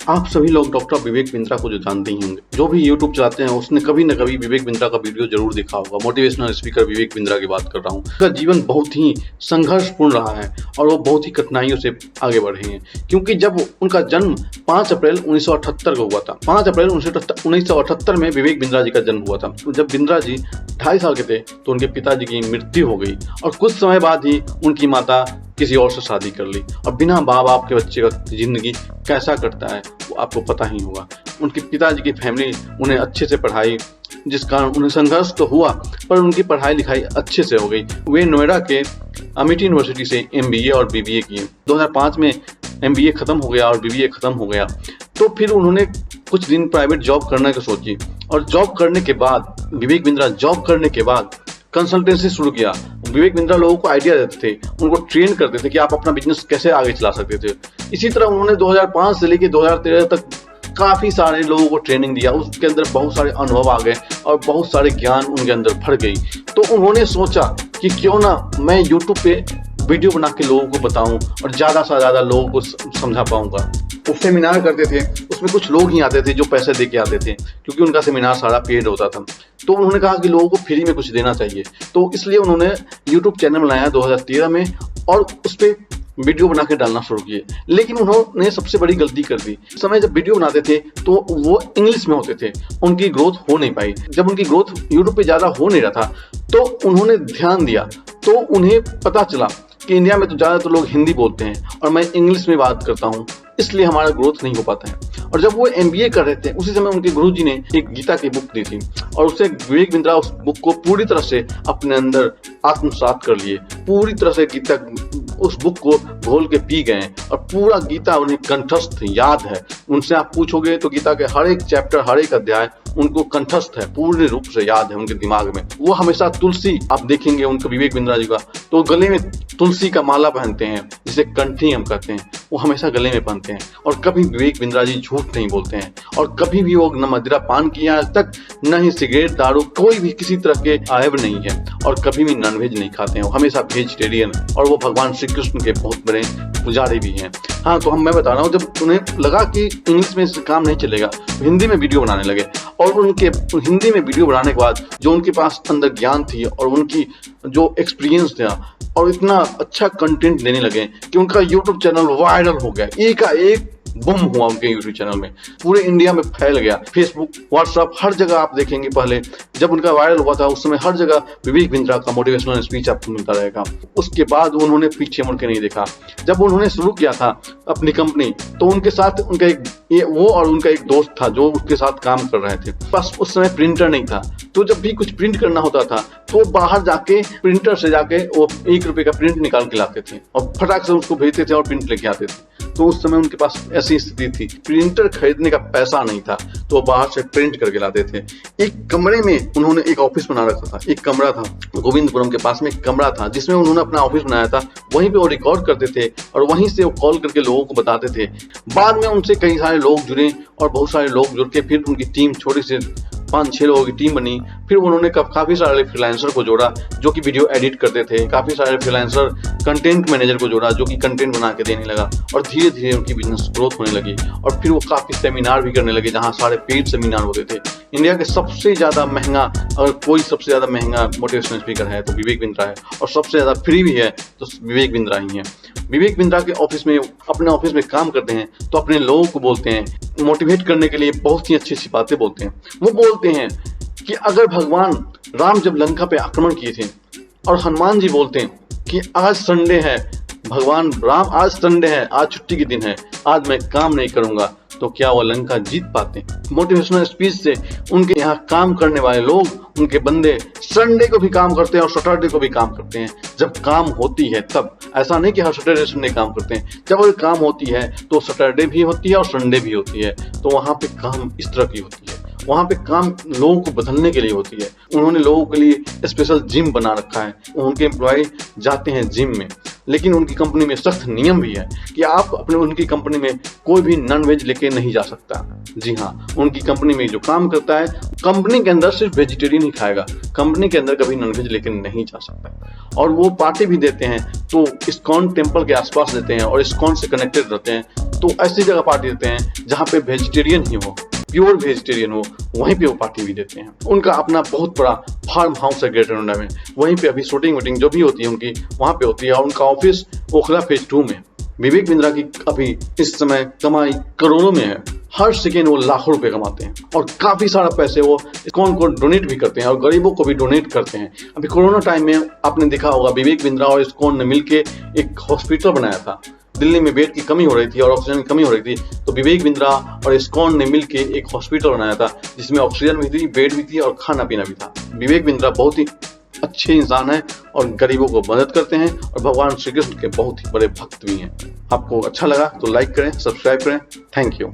आप सभी लोग डॉक्टर विवेक बिंद्रा को जो जानते ही होंगे, जो भी यूट्यूब चलाते हैं उसने कभी न कभी विवेक बिंद्रा का वीडियो जरूर देखा होगा। मोटिवेशनल स्पीकर विवेक बिंद्रा की बात कर रहा हूँ। उसका जीवन बहुत ही संघर्षपूर्ण रहा है और वो बहुत ही कठिनाइयों से आगे बढ़े हैं, क्योंकि जब उनका जन्म 5 अप्रैल 1978 को हुआ था। 5 अप्रैल 1978 में विवेक बिंद्रा जी का जन्म हुआ था। जब बिंद्रा जी 2.5 साल के थे तो उनके पिताजी की मृत्यु हो गई और कुछ समय बाद ही उनकी माता किसी और से शादी कर ली। और बिना माँ बाप के बच्चे का जिंदगी कैसा कटता है वो आपको पता ही होगा। उनके पिताजी की फैमिली उन्हें अच्छे से पढ़ाई, जिस कारण उन्हें संघर्ष तो हुआ पर उनकी पढ़ाई लिखाई अच्छे से हो गई। वे नोएडा के अमिटी यूनिवर्सिटी से MBA और BBA किए। 2005 में MBA खत्म हो गया और BBA खत्म हो गया तो फिर उन्होंने कुछ दिन प्राइवेट जॉब करने की सोची और जॉब करने के बाद विवेक बिंद्रा जॉब करने के बाद कंसल्टेंसी शुरू किया। विवेक बिंद्रा लोगों को आइडिया देते थे, उनको ट्रेन करते थे कि आप अपना बिजनेस कैसे आगे चला सकते थे। इसी तरह उन्होंने 2005 से लेकर 2013 तक काफी सारे लोगों को ट्रेनिंग दिया। उसके अंदर बहुत सारे अनुभव आ गए और बहुत सारे ज्ञान उनके अंदर भर गई। तो उन्होंने सोचा कि क्यों ना मैं यूट्यूब पे वीडियो बना के लोगों को बताऊं और ज्यादा से ज्यादा लोगों को समझा पाऊंगा। वो सेमिनार करते थे, उसमें कुछ लोग ही आते थे जो पैसे दे के आते थे, क्योंकि उनका सेमिनार सारा पेड होता था। तो उन्होंने कहा कि लोगों को फ्री में कुछ देना चाहिए, तो इसलिए उन्होंने यूट्यूब चैनल बनाया 2013 में और उस पर वीडियो बना के डालना शुरू किए। लेकिन उन्होंने सबसे बड़ी गलती कर दी। उस समय जब वीडियो बनाते थे तो वो इंग्लिश में होते थे, उनकी ग्रोथ हो नहीं पाई। जब उनकी ग्रोथ यूट्यूब पे ज्यादा हो नहीं रहा था तो उन्होंने ध्यान दिया, तो उन्हें पता चला कि इंडिया में तो ज्यादातर लोग हिंदी बोलते हैं और मैं इंग्लिश में बात करता हूँ, इसलिए हमारा ग्रोथ नहीं हो पाता है। और जब वो MBA कर रहे थे उसी समय उनके गुरुजी ने एक गीता की बुक दी थी और उसे विवेक बिंद्रा उस बुक को पूरी तरह से अपने अंदर आत्मसात कर लिए। पूरी तरह से गीता उस बुक को घोल के पी गए और पूरा गीता उन्हें कंठस्थ याद है। उनसे आप पूछोगे तो गीता के हर एक चैप्टर, हर एक अध्याय उनको कंठस्थ है, पूर्ण रूप से याद है उनके दिमाग में। वो हमेशा तुलसी, आप देखेंगे उनके विवेक बिंद्रा जी का तो गले में तुलसी का माला पहनते हैं, जिसे कंठी हम कहते हैं, वो हमेशा गले में पहनते हैं। और कभी विवेक बिंद्रा जी झूठ नहीं बोलते हैं और कभी भी वो न मदिरा पान किया आज तक, न ही सिगरेट दारू, कोई भी किसी तरह के आयब नहीं है और कभी भी नॉनवेज नहीं खाते हैं। वो हमेशा वेजिटेरियन और वो भगवान श्री कृष्ण के बहुत बड़े पुजारी भी हैं। हाँ, तो मैं बता रहा हूँ, जब उन्हें लगा कि इंग्लिश में काम नहीं चलेगा तो हिंदी में वीडियो बनाने लगे और उनके हिंदी में वीडियो बनाने के बाद जो उनके पास अंदर ज्ञान थी और उनकी जो एक्सपीरियंस था और इतना अच्छा कंटेंट देने लगे कि उनका यूट्यूब चैनल वायरल हो गया। एक का एक बूम हुआ उनके यूट्यूब चैनल में, पूरे इंडिया में फैल गया। फेसबुक, व्हाट्सएप, हर जगह आप देखेंगे। पहले जब उनका वायरल हुआ था उस समय हर जगह विवेक बिंद्रा का मोटिवेशनल स्पीच आपको मिलता रहेगा। उसके बाद उन्होंने पीछे मुड़ के नहीं देखा। जब उन्होंने शुरू किया था अपनी कंपनी तो उनके साथ उनका वो और उनका एक दोस्त था जो उसके साथ काम कर रहे थे। बस उस समय प्रिंटर नहीं था, तो जब भी कुछ प्रिंट करना होता था तो बाहर जाके प्रिंटर से जाके वो 1 रुपए का प्रिंट निकाल के लाते थे और फटाक से उसको भेजते थे और प्रिंट लेके आते थे। तो उस समय उनके पास ऐसी स्थिति थी, प्रिंटर खरीदने का पैसा नहीं था, तो वो बाहर से प्रिंट करके लाते थे। एक कमरे में उन्होंने एक ऑफिस बना रखा था। एक कमरा था गोविंदपुरम के पास में, एक कमरा था जिसमें उन्होंने अपना ऑफिस बनाया था। वहीं पे वो रिकॉर्ड करते थे और वहीं से वो कॉल करके लोगों को बताते थे। बाद में उनसे कई सारे लोग जुड़े और बहुत सारे लोग जुड़ के फिर उनकी टीम, छोटी सी 5-6 लोगों की टीम बनी। फिर उन्होंने काफी सारे फ्रीलांसर को जोड़ा जो कि वीडियो एडिट करते थे। काफी सारे फ्रीलांसर कंटेंट मैनेजर को जोड़ा जो कि कंटेंट बना के देने लगा और धीरे धीरे उनकी बिजनेस ग्रोथ होने लगी। और फिर वो काफी सेमिनार भी करने लगे जहां सारे पेड सेमिनार होते थे। इंडिया के सबसे ज्यादा महंगा, अगर कोई सबसे ज्यादा महंगा मोटिवेशनल स्पीकर है तो विवेक बिंद्रा है और सबसे ज्यादा फ्री भी है तो विवेक बिंद्रा ही है। विवेक बिंद्रा के ऑफिस में, अपने ऑफिस में काम करते हैं तो अपने लोगों को बोलते हैं, मोटिवेट करने के लिए बहुत ही अच्छी अच्छी बातें बोलते हैं। वो बोलते हैं कि अगर भगवान राम जब लंका पे आक्रमण किए थे और हनुमान जी बोलते हैं कि आज संडे है, भगवान राम आज संडे है, आज छुट्टी के दिन है, आज मैं काम नहीं करूंगा, तो क्या वो लंका जीत पाते? मोटिवेशनल स्पीच से उनके यहाँ काम करने वाले लोग, उनके बंदे संडे को भी काम करते हैं और सैटरडे को भी काम करते हैं। जब काम होती है तब, ऐसा नहीं कि हर सैटरडे संडे काम करते हैं। जब अगर काम होती है तो सैटरडे भी होती है और संडे भी होती है, तो वहां पे काम इस तरह की होती है। वहाँ पे काम लोगों को बदलने के लिए होती है। उन्होंने लोगों के लिए स्पेशल जिम बना रखा है, उनके एम्प्लॉय जाते हैं जिम में। लेकिन उनकी कंपनी में सख्त नियम भी है कि आप अपने उनकी कंपनी में कोई भी नॉन वेज लेके नहीं जा सकता। जी हाँ, उनकी कंपनी में जो काम करता है, कंपनी के अंदर सिर्फ वेजिटेरियन ही खाएगा, कंपनी के अंदर कभी नॉन वेज लेके नहीं जा सकता। और वो पार्टी भी देते हैं तो इस्कॉन टेम्पल के आसपास देते हैं और इस्कॉन से कनेक्टेड रहते हैं, तो ऐसी जगह पार्टी देते हैं जहाँ पे वेजिटेरियन ही हो, प्योर वेजिटेरियन हो, वहीं पे वो पार्टी भी देते हैं। उनका अपना बहुत बड़ा फार्म हाउस है ग्रेटर नोएडा में, वहीं पे अभी शूटिंग वूटिंग जो भी होती है उनकी वहाँ पे होती है। और उनका ऑफिस ओखला फेज 2 में। विवेक बिंद्रा की अभी इस समय कमाई करोड़ों में है, हर सेकेंड वो लाखों रुपए कमाते हैं और काफी सारा पैसे वो इस्कॉन को डोनेट भी करते हैं और गरीबों को भी डोनेट करते हैं। अभी कोरोना टाइम में आपने देखा होगा, विवेक बिंद्रा और इस्कॉन ने मिलकर एक हॉस्पिटल बनाया था। दिल्ली में बेड की कमी हो रही थी और ऑक्सीजन की कमी हो रही थी, तो विवेक बिंद्रा और इस्कॉन ने मिलकर एक हॉस्पिटल बनाया था जिसमें ऑक्सीजन भी थी, बेड भी थी और खाना पीना भी था। विवेक बिंद्रा बहुत ही अच्छे इंसान है और गरीबों को मदद करते हैं और भगवान श्री कृष्ण के बहुत ही बड़े भक्त भी हैं। आपको अच्छा लगा तो लाइक करें, सब्सक्राइब करें। Thank you.